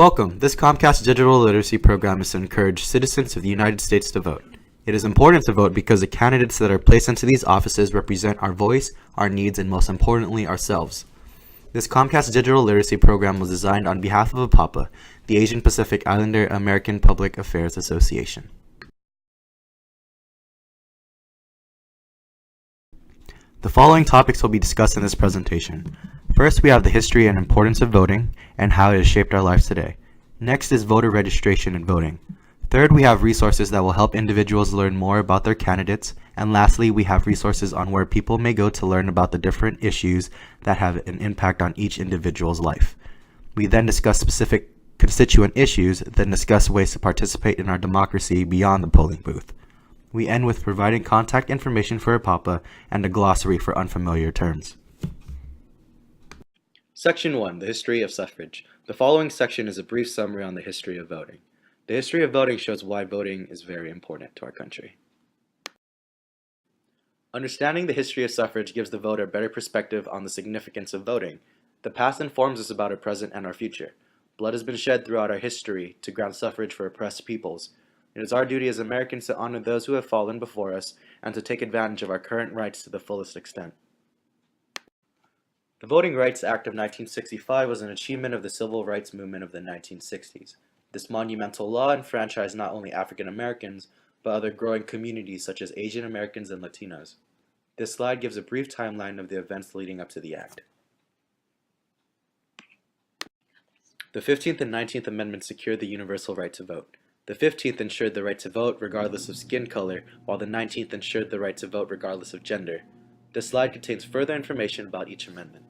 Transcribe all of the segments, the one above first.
Welcome. This Comcast digital literacy program is to encourage citizens of the United States to vote. It is important to vote because the candidates that are placed into these offices represent our voice, our needs, and most importantly, ourselves. This Comcast digital literacy program was designed on behalf of APAPA, the Asian Pacific Islander American Public Affairs Association. The following topics will be discussed in this presentation. First, we have the history and importance of voting and how it has shaped our lives today. Next is voter registration and voting. Third, we have resources that will help individuals learn more about their candidates. And lastly, we have resources on where people may go to learn about the different issues that have an impact on each individual's life. We then discuss specific constituent issues, then discuss ways to participate in our democracy beyond the polling booth. We end with providing contact information for APAPA and a glossary for unfamiliar terms. Section 1, the history of suffrage. The following section is a brief summary on the history of voting. The history of voting shows why voting is very important to our country. Understanding the history of suffrage gives the voter a better perspective on the significance of voting. The past informs us about our present and our future. Blood has been shed throughout our history to grant suffrage for oppressed peoples. It is our duty as Americans to honor those who have fallen before us and to take advantage of our current rights to the fullest extent. The Voting Rights Act of 1965 was an achievement of the civil rights movement of the 1960s. This monumental law enfranchised not only African Americans, but other growing communities such as Asian Americans and Latinos. This slide gives a brief timeline of the events leading up to the act. The 15th and 19th Amendments secured the universal right to vote. The 15th ensured the right to vote regardless of skin color, while the 19th ensured the right to vote regardless of gender. This slide contains further information about each amendment.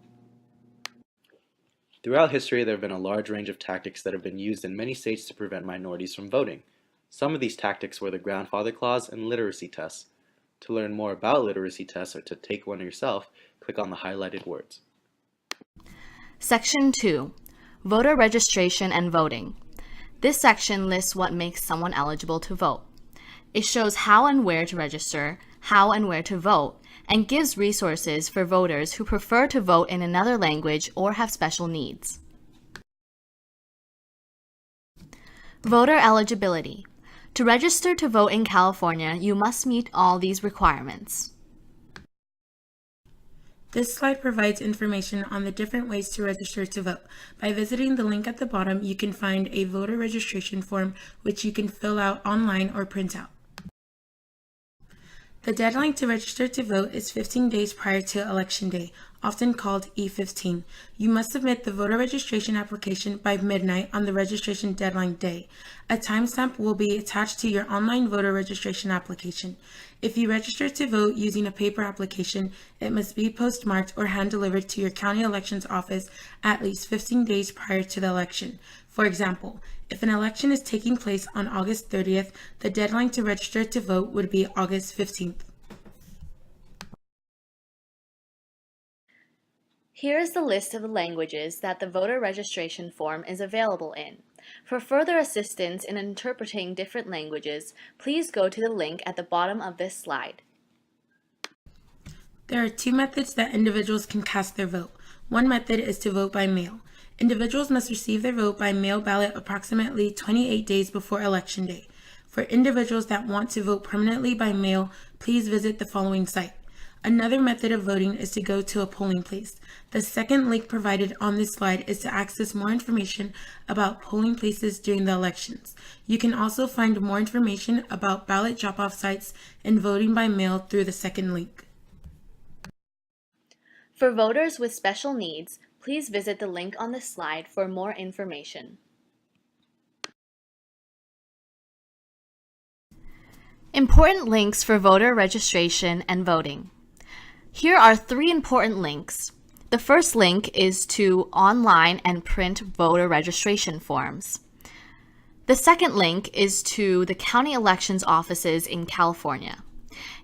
Throughout history, there have been a large range of tactics that have been used in many states to prevent minorities from voting. Some of these tactics were the grandfather clause and literacy tests. To learn more about literacy tests or to take one yourself, click on the highlighted words. Section 2, Voter Registration and Voting. This section lists what makes someone eligible to vote. It shows how and where to register, how and where to vote, and gives resources for voters who prefer to vote in another language or have special needs. Voter eligibility. To register to vote in California, you must meet all these requirements. This slide provides information on the different ways to register to vote. By visiting the link at the bottom, you can find a voter registration form which you can fill out online or print out. The deadline to register to vote is 15 days prior to Election Day, often called E15. You must submit the voter registration application by midnight on the registration deadline day. A timestamp will be attached to your online voter registration application. If you register to vote using a paper application, it must be postmarked or hand-delivered to your county elections office at least 15 days prior to the election. For example, if an election is taking place on August 30th, the deadline to register to vote would be August 15th. Here is the list of the languages that the voter registration form is available in. For further assistance in interpreting different languages, please go to the link at the bottom of this slide. There are two methods that individuals can cast their vote. One method is to vote by mail. Individuals must receive their vote by mail ballot approximately 28 days before Election Day. For individuals that want to vote permanently by mail, please visit the following site. Another method of voting is to go to a polling place. The second link provided on this slide is to access more information about polling places during the elections. You can also find more information about ballot drop-off sites and voting by mail through the second link. For voters with special needs, please visit the link on this slide for more information. Important links for voter registration and voting. Here are 3 important links. The first link is to online and print voter registration forms. The second link is to the county elections offices in California.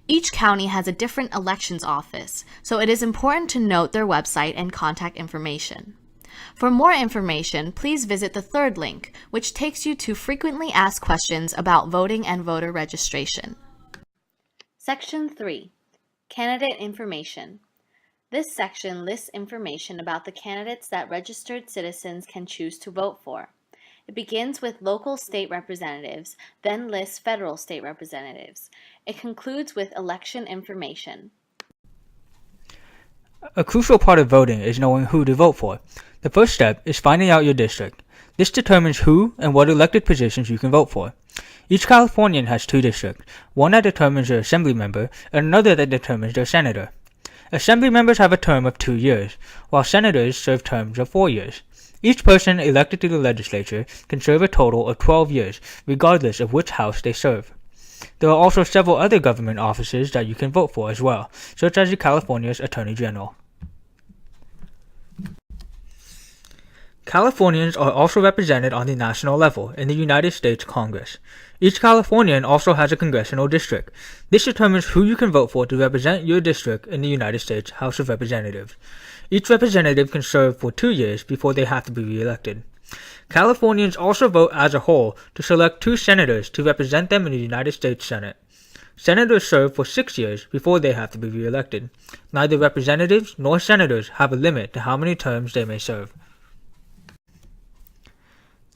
Each county has a different elections office, so it is important to note their website and contact information. For more information, please visit the third link, which takes you to frequently asked questions about voting and voter registration. Section 3, Candidate Information. This section lists information about the candidates that registered citizens can choose to vote for. It begins with local state representatives, then lists federal state representatives. It concludes with election information. A crucial part of voting is knowing who to vote for. The first step is finding out your district. This determines who and what elected positions you can vote for. Each Californian has two districts, one that determines their assembly member and another that determines their senator. Assembly members have a term of 2 years, while senators serve terms of 4 years. Each person elected to the legislature can serve a total of 12 years, regardless of which house they serve. There are also several other government offices that you can vote for as well, such as California's Attorney General. Californians are also represented on the national level in the United States Congress. Each Californian also has a congressional district. This determines who you can vote for to represent your district in the United States House of Representatives. Each representative can serve for 2 years before they have to be re-elected. Californians also vote as a whole to select 2 senators to represent them in the United States Senate. Senators serve for 6 years before they have to be re-elected. Neither representatives nor senators have a limit to how many terms they may serve.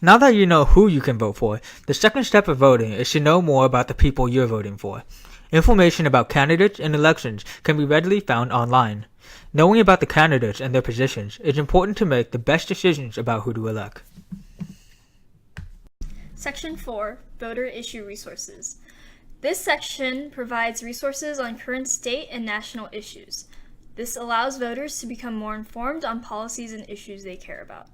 Now that you know who you can vote for, the second step of voting is to know more about the people you're voting for. Information about candidates and elections can be readily found online. Knowing about the candidates and their positions is important to make the best decisions about who to elect. Section 4, Voter Issue Resources. This section provides resources on current state and national issues. This allows voters to become more informed on policies and issues they care about.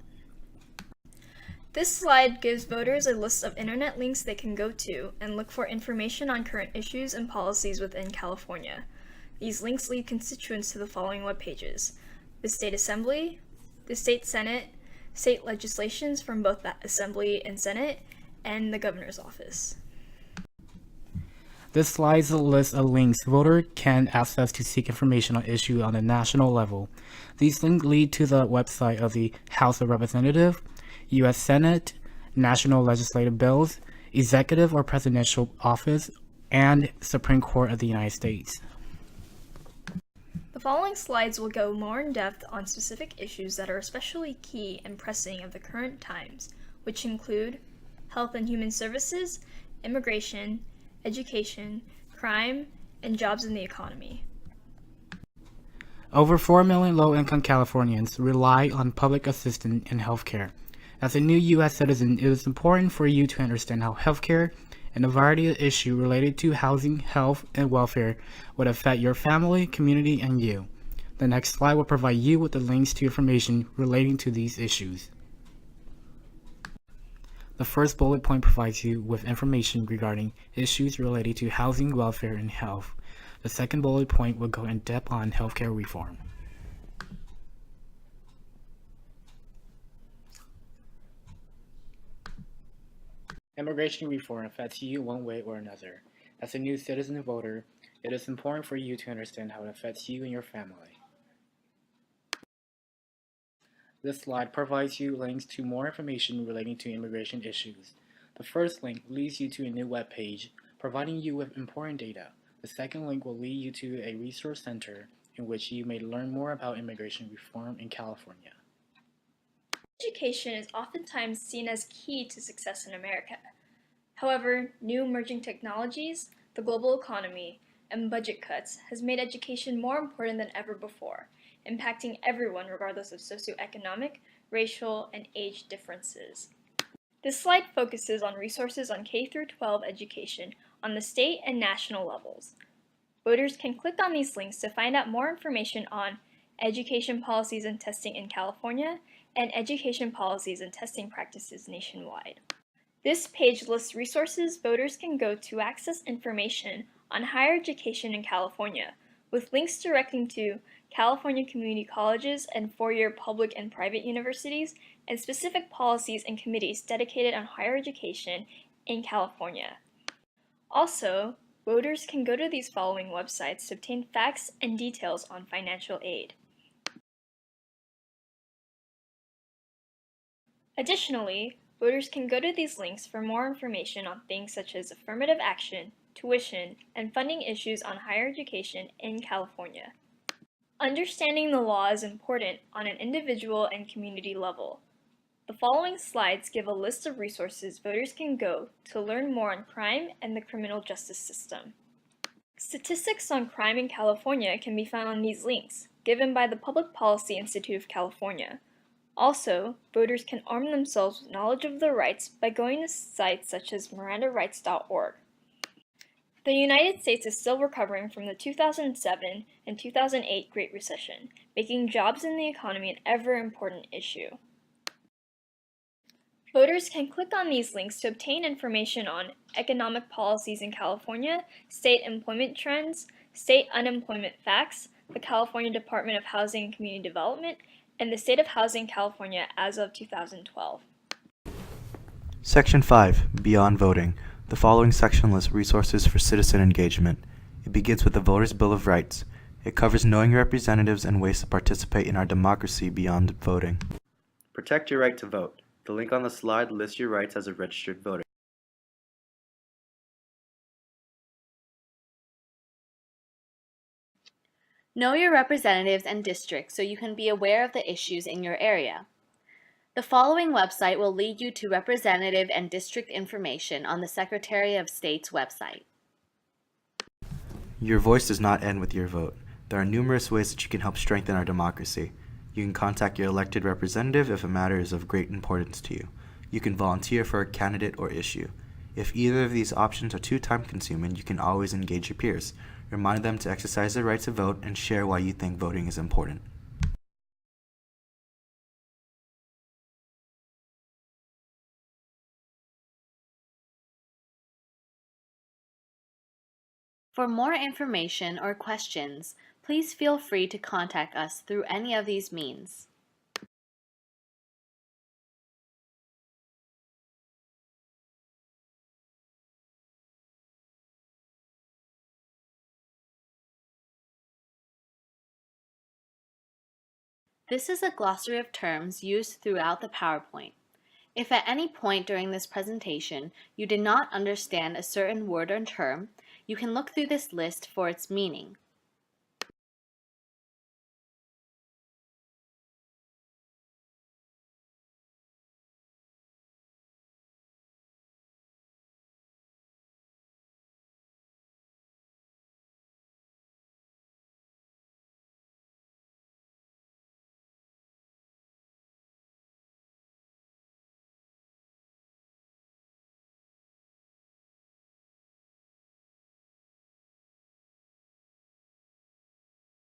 This slide gives voters a list of internet links they can go to and look for information on current issues and policies within California. These links lead constituents to the following web pages: the State Assembly, the State Senate, state legislations from both the Assembly and Senate, and the Governor's Office. This slide is a list of links voters can access to seek information on issues on the national level. These links lead to the website of the House of Representatives, U.S. Senate, National Legislative Bills, Executive or Presidential Office, and Supreme Court of the United States. The following slides will go more in depth on specific issues that are especially key and pressing of the current times, which include health and human services, immigration, education, crime, and jobs in the economy. Over 4 million low-income Californians rely on public assistance in healthcare. As a new U.S. citizen, it is important for you to understand how healthcare and a variety of issues related to housing, health, and welfare would affect your family, community, and you. The next slide will provide you with the links to information relating to these issues. The first bullet point provides you with information regarding issues related to housing, welfare, and health. The second bullet point will go in depth on healthcare reform. Immigration reform affects you one way or another. As a new citizen voter, it is important for you to understand how it affects you and your family. This slide provides you links to more information relating to immigration issues. The first link leads you to a new web page, providing you with important data. The second link will lead you to a resource center in which you may learn more about immigration reform in California. Education is oftentimes seen as key to success in America. However, new emerging technologies, the global economy, and budget cuts has made education more important than ever before, impacting everyone regardless of socioeconomic, racial, and age differences. This slide focuses on resources on K-12 education on the state and national levels. Voters can click on these links to find out more information on education policies and testing in California and education policies and testing practices nationwide. This page lists resources voters can go to access information on higher education in California, with links directing to California community colleges and four-year public and private universities, and specific policies and committees dedicated on higher education in California. Also, voters can go to these following websites to obtain facts and details on financial aid. Additionally, voters can go to these links for more information on things such as affirmative action, tuition, and funding issues on higher education in California. Understanding the law is important on an individual and community level. The following slides give a list of resources voters can go to learn more on crime and the criminal justice system. Statistics on crime in California can be found on these links, given by the Public Policy Institute of California. Also, voters can arm themselves with knowledge of their rights by going to sites such as mirandarights.org. The United States is still recovering from the 2007 and 2008 Great Recession, making jobs in the economy an ever-important issue. Voters can click on these links to obtain information on economic policies in California, state employment trends, state unemployment facts, the California Department of Housing and Community Development, and the State of Housing California as of 2012. Section 5, Beyond Voting. The following section lists resources for citizen engagement. It begins with the Voters' Bill of Rights. It covers knowing your representatives and ways to participate in our democracy beyond voting. Protect your right to vote. The link on the slide lists your rights as a registered voter. Know your representatives and districts so you can be aware of the issues in your area. The following website will lead you to representative and district information on the Secretary of State's website. Your voice does not end with your vote. There are numerous ways that you can help strengthen our democracy. You can contact your elected representative if a matter is of great importance to you. You can volunteer for a candidate or issue. If either of these options are too time-consuming, you can always engage your peers. Remind them to exercise their right to vote and share why you think voting is important. For more information or questions, please feel free to contact us through any of these means. This is a glossary of terms used throughout the PowerPoint. If at any point during this presentation you did not understand a certain word or term, you can look through this list for its meaning.